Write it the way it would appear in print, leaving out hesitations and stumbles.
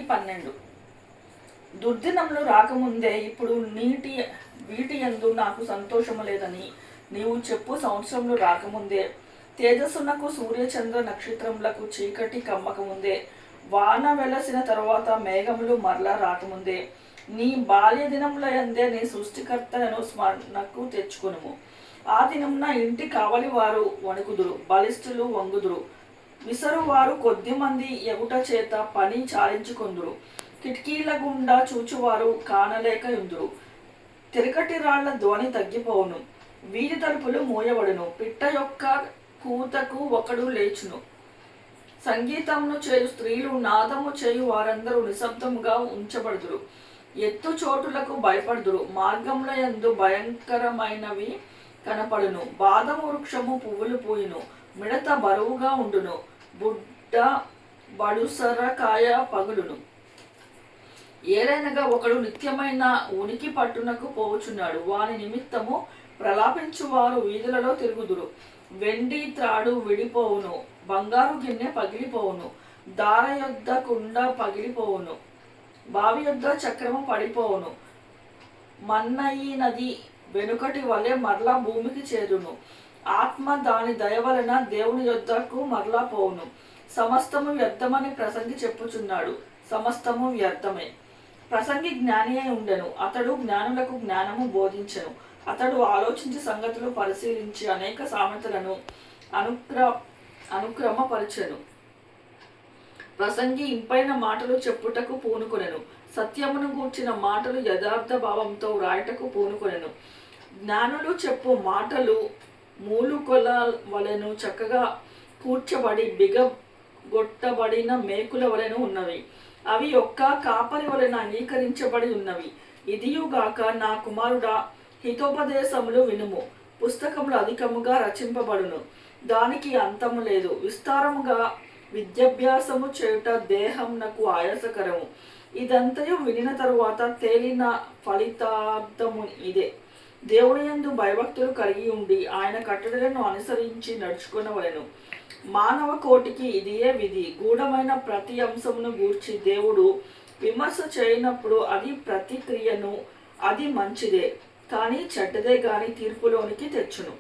12 దుర్దినములు రాకముందే ఇప్పుడు వీటి యందు నాకు సంతోషము లేదని నీవు చెప్పు. సంవత్సరములు రాకముందే, తేజస్సునకు సూర్యచంద్ర నక్షత్రములకు చీకటి కమ్మకముందే, వాన వెలసిన తరువాత మేఘములు మరలా రాకముందే, నీ బాల్య దినముల యందే నీ సృష్టికర్తను స్మరణకు తెచ్చుకొనుము. ఆ దినమున ఇంటి కావలి వారు వణుకుదురు, బలిష్ఠులు వంగుదురు, విసరువారు కొద్దిమంది ఎగుట చేత పని చాలించుకొందురు. కిటికీల గుండా చూచువారు కానలేక యుందురు. తిరకటి రాళ్ల ధ్వని తగ్గిపోవును, వీధి తలుపులు మూయబడును, పిట్ట యొక్క కూతకు ఒకడు లేచును. సంగీతమును చేయు స్త్రీలు, నాదము చేయు వారందరూ నిశ్శబ్దముగా ఉంచబడుదురు. ఎత్తు చోటులకు భయపడుదురు, మార్గముల యందు భయంకరమైనవి కనపడును. బాదము వృక్షము పువ్వులు పూయును, మిడత బరువుగా ఉండును, బుడ్డ బడుసరకాయ పగులును. ఏలైనగా ఒకడు నిత్యమైన ఉనికి పట్టునకు పోవుచున్నాడు, వాని నిమిత్తము ప్రలాపించువారు వీధులలో తిరుగుదురు. వెండి త్రాడు విడిపోవును, బంగారు గిన్నె పగిలిపోవును, దార యొద్ద కుండ పగిలిపోవును, బావి యొద్ద చక్రము పడిపోవును. మన్నయి నది వెనుకటి వలె మరలా భూమికి చేరును. ఆత్మ దాని దయ వలన దేవుని యొద్దకు మరలా పోవును. సమస్తము వ్యర్థమని ప్రసంగి చెప్పుచున్నాడు, సమస్తము వ్యర్థమే. ప్రసంగి జ్ఞాని అయి ఉండెను, అతడు జ్ఞానులకు జ్ఞానము బోధించెను. అతడు ఆలోచించి సంగతులు పరిశీలించి అనేక సామెతలను అనుక్రమపరచెను. ప్రసంగి ఇంపైన మాటలు చెప్పుటకు పూనుకొనెను, సత్యమును గూర్చిన మాటలు యథార్థ భావంతో వ్రాయటకు పూనుకొనెను. జ్ఞానులు చెప్పు మాటలు మూలుకొల వలెను చక్కగా కూర్చబడి బిగగొట్టబడిన మేకుల వలెను ఉన్నవి. అవి ఒక్క కాపరి వలన అంగీకరించబడి ఉన్నవి. ఇదియుగాక నా కుమారుడా, హితోపదేశములు వినుము. పుస్తకములు అధికముగా రచింపబడును, దానికి అంతము లేదు. విస్తారముగా విద్యాభ్యాసము చేయుట దేహమునకు ఆయాసకరము. ఇదంతయు వినిన తరువాత తేలిన ఫలితార్థము ఇదే, దేవుని యందు భయభక్తులు కలిగి ఉండి ఆయన కట్టడలను అనుసరించి నడుచుకొనవలెను. మానవ కోటికి ఇదియే విధి. గూఢమైన ప్రతి అంశమును గూర్చి దేవుడు విమర్శ చేయనప్పుడు అది ప్రతిక్రియను అది మంచిదే, కానీ చెడ్డదే గాని తీర్పులోనికి తెచ్చును.